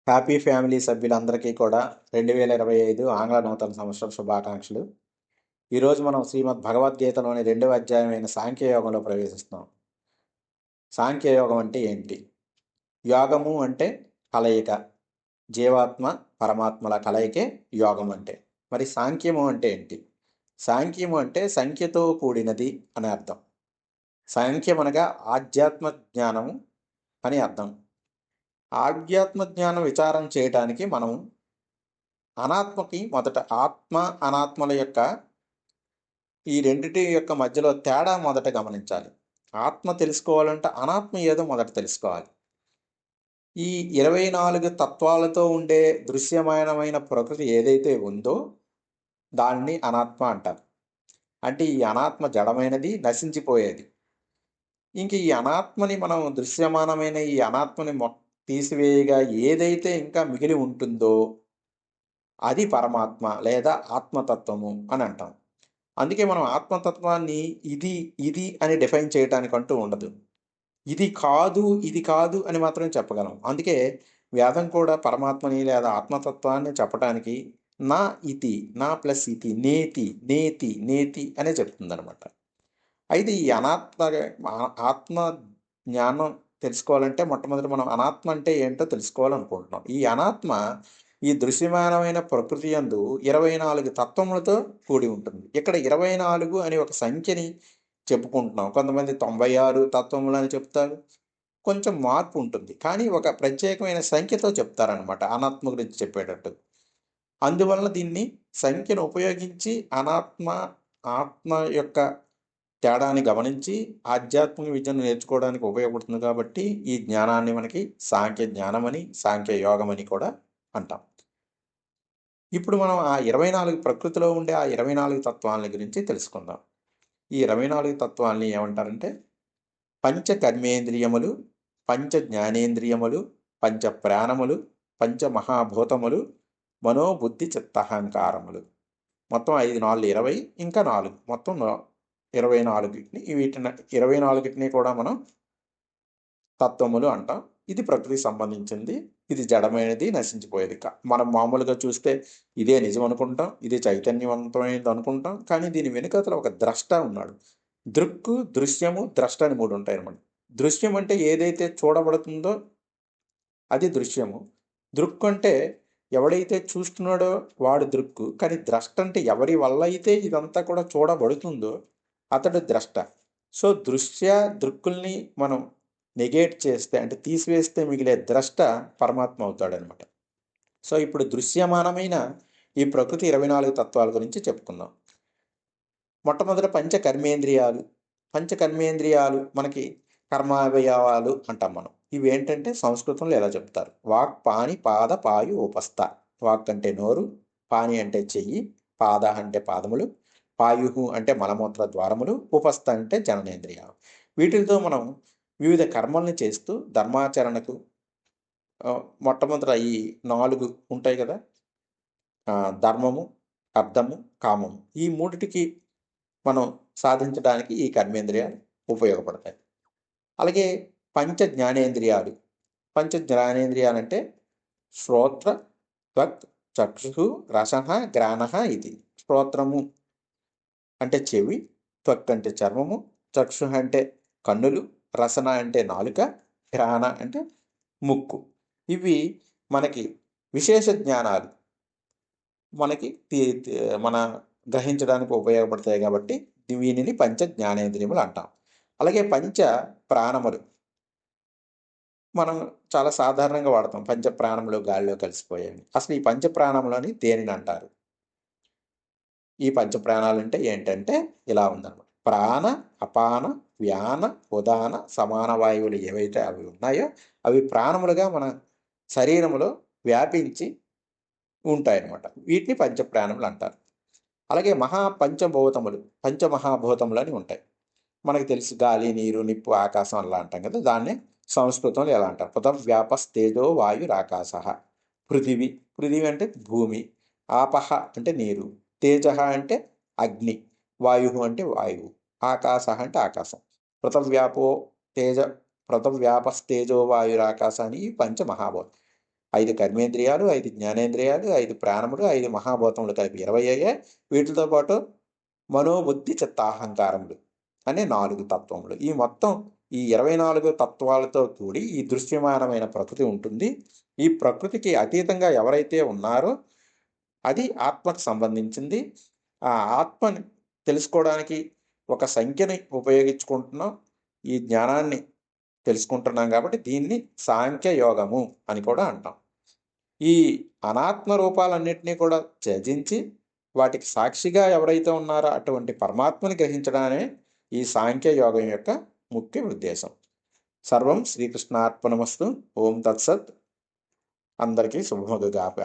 Happy family సభ్యులందరికీ కూడా 2025 ఆంగ్ల నూతన సంవత్సర శుభాకాంక్షలు. ఈరోజు మనం శ్రీమద్ భగవద్గీతలోని 2వ అధ్యాయమైన సాంఖ్యయోగంలో ప్రవేశిస్తున్నాం. సాంఖ్యయోగం అంటే ఏంటి? యోగము అంటే కలయిక, జీవాత్మ పరమాత్మల కలయికే యోగం అంటే. మరి సాంఖ్యము అంటే ఏంటి? సాంఖ్యము అంటే సంఖ్యతో కూడినది అని అర్థం. సాంఖ్యం అనగా ఆధ్యాత్మ జ్ఞానము అని అర్థం. ఆధ్యాత్మ జ్ఞానం విచారం చేయడానికి మనం అనాత్మకి మొదట ఆత్మ అనాత్మల యొక్క ఈ రెండిటి యొక్క మధ్యలో తేడా మొదట గమనించాలి. ఆత్మ తెలుసుకోవాలంటే అనాత్మ ఏదో మొదట తెలుసుకోవాలి. ఈ 24 తత్వాలతో ఉండే దృశ్యమానమైన ప్రకృతి ఏదైతే ఉందో దాన్ని అనాత్మ అంటారు. అంటే ఈ అనాత్మ జడమైనది, నశించిపోయేది. ఇంక ఈ అనాత్మని మనం దృశ్యమానమైన ఈ అనాత్మని తీసివేయగా ఏదైతే ఇంకా మిగిలి ఉంటుందో అది పరమాత్మ లేదా ఆత్మతత్వము అని అంటాం. అందుకే మనం ఆత్మతత్వాన్ని ఇది ఇది అని డిఫైన్ చేయడానికంటూ ఉండదు. ఇది కాదు అని మాత్రమే చెప్పగలం. అందుకే వేదం కూడా పరమాత్మని లేదా ఆత్మతత్వాన్ని చెప్పడానికి నా ఇతి, నా ప్లస్ ఇతి, నేతి నేతి నేతి అనే చెప్తుందనమాట. అయితే ఈ ఆత్మ జ్ఞానం తెలుసుకోవాలంటే మొట్టమొదటి మనం అనాత్మ అంటే ఏంటో తెలుసుకోవాలనుకుంటున్నాం. ఈ అనాత్మ ఈ దృశ్యమానమైన ప్రకృతి యందు 24 తత్వములతో కూడి ఉంటుంది. ఇక్కడ 24 అని ఒక సంఖ్యని చెప్పుకుంటున్నాం. కొంతమంది 96 తత్వములు అని చెప్తారు. కొంచెం మార్పు ఉంటుంది. కానీ ఒక ప్రత్యేకమైన సంఖ్యతో చెప్తారనమాట అనాత్మ గురించి చెప్పేటట్టు. అందువలన దీన్ని సంఖ్యను ఉపయోగించి ఆత్మ యొక్క తేడాన్ని గమనించి ఆధ్యాత్మిక విద్యను నేర్చుకోవడానికి ఉపయోగపడుతుంది. కాబట్టి ఈ జ్ఞానాన్ని మనకి సాంఖ్య జ్ఞానమని, సాంఖ్య యోగమని కూడా అంటాం. ఇప్పుడు మనం ఆ 24 ప్రకృతిలో ఉండే ఆ 24 తత్వాల గురించి తెలుసుకుందాం. ఈ 24 తత్వాల్ని ఏమంటారంటే పంచ కర్మేంద్రియములు, పంచ జ్ఞానేంద్రియములు, పంచ ప్రాణములు, పంచ మహాభూతములు, మనోబుద్ధి చిత్తహంకారములు. మొత్తం 5 4 20 ఇంకా 4 మొత్తం 24. వీటిని 24 కూడా మనం తత్వములు అంటాం. ఇది ప్రకృతికి సంబంధించింది. ఇది జడమైనది, నశించిపోయేది. మనం మామూలుగా చూస్తే ఇదే నిజం అనుకుంటాం, ఇది చైతన్యవంతమైనది అనుకుంటాం. కానీ దీని వెనుకతల ఒక ద్రష్ట ఉన్నాడు. దృక్కు, దృశ్యము, ద్రష్ట అని 3 ఉంటాయి అన్నమాట. దృశ్యం అంటే ఏదైతే చూడబడుతుందో అది దృశ్యము. దృక్కు అంటే ఎవడైతే చూస్తున్నాడో వాడు దృక్కు. కానీ ద్రష్ట అంటే ఎవరి వల్ల అయితే ఇదంతా కూడా చూడబడుతుందో అతడు ద్రష్ట. సో దృక్కుల్ని మనం నెగేట్ చేస్తే అంటే తీసివేస్తే మిగిలే ద్రష్ట పరమాత్మ అవుతాడనమాట. సో ఇప్పుడు దృశ్యమానమైన ఈ ప్రకృతి 24 తత్వాల గురించి చెప్పుకుందాం. మొట్టమొదట పంచకర్మేంద్రియాలు మనకి కర్మావయవాలు అంటాం మనం. ఇవి ఏంటంటే సంస్కృతంలో ఎలా చెప్తారు? వాక్, పాణి, పాద, పాయు, ఉపస్థ. వాక్ అంటే నోరు, పాణి అంటే చెయ్యి, పాద అంటే పాదములు, పాయు అంటే మలమూత్ర ద్వారములు, ఉపస్థ అంటే జననేంద్రియాలు. వీటితో మనం వివిధ కర్మల్ని చేస్తూ ధర్మాచరణకు మొట్టమొదట ఈ 4 ఉంటాయి కదా, ధర్మము, అర్థము, కామము. ఈ 3టికి మనం సాధించడానికి ఈ కర్మేంద్రియాలు ఉపయోగపడతాయి. అలాగే పంచ జ్ఞానేంద్రియాలు అంటే శ్రోత్ర, త్వక్, చక్షు, రసన, గ్రాణ. ఇది శ్రోత్రము అంటే చెవి, త్వక్ అంటే చర్మము, చక్షు అంటే కన్నులు, రసన అంటే నాలుక, గ్రాణ అంటే ముక్కు. ఇవి మనకి విశేష జ్ఞానాలు మనకి మన గ్రహించడానికి ఉపయోగపడతాయి. కాబట్టి వీనిని పంచ జ్ఞానేంద్రియములు అంటాం. అలాగే పంచ ప్రాణములు మనం చాలా సాధారణంగా వాడతాం. పంచ ప్రాణములు గాలిలో కలిసిపోయాయి. అసలు ఈ పంచ ప్రాణములని దేనిని అంటారు? ఈ పంచ ప్రాణాలు అంటే ఏంటంటే ఇలా ఉందన్నమాట. ప్రాణ, అపాన, వ్యాన, ఉదాన, సమాన వాయువులు ఏవైతే అవి ఉన్నాయో అవి ప్రాణములుగా మన శరీరములో వ్యాపించి ఉంటాయన్నమాట. వీటిని పంచప్రాణములు అంటారు. అలాగే పంచమహాభూతములు అని ఉంటాయి. మనకు తెలుసు గాలి, నీరు, నిప్పు, ఆకాశం అలా అంటాం కదా. దాన్నే సంస్కృతంలో ఎలా అంటారు? పృథవ్యాపస్తేజో వాయురాకాశ. పృథివి అంటే భూమి, ఆపహ అంటే నీరు, తేజ అంటే అగ్ని, వాయు అంటే వాయువు, ఆకాశ అంటే ఆకాశం. పృథవ్యాపస్తేజో వాయురాకాశ అని ఈ పంచమహాభూతం. 5 కర్మేంద్రియాలు, 5 జ్ఞానేంద్రియాలు, 5 ప్రాణములు, 5 మహాభూతములు కలిపి 20 అయ్యాయి. వీటితో పాటు మనోబుద్ధి చిత్తాహంకారములు అనే 4 తత్వములు. ఈ మొత్తం ఈ 24 తత్వాలతో కూడి ఈ దృశ్యమానమైన ప్రకృతి ఉంటుంది. ఈ ప్రకృతికి అతీతంగా ఎవరైతే ఉన్నారో అది ఆత్మకు సంబంధించింది. ఆ ఆత్మని తెలుసుకోవడానికి ఒక సంఖ్యని ఉపయోగించుకుంటున్నాం. ఈ జ్ఞానాన్ని తెలుసుకుంటున్నాం కాబట్టి దీన్ని సాంఖ్య యోగము అని కూడా అంటాం. ఈ అనాత్మ రూపాలన్నింటినీ కూడా త్యజించి వాటికి సాక్షిగా ఎవరైతే ఉన్నారో అటువంటి పరమాత్మని గ్రహించడమే ఈ సాంఖ్య యోగం యొక్క ముఖ్య ఉద్దేశం. సర్వం శ్రీకృష్ణార్పణమస్తు. ఓం తత్సత్. అందరికీ శుభమగుగాక.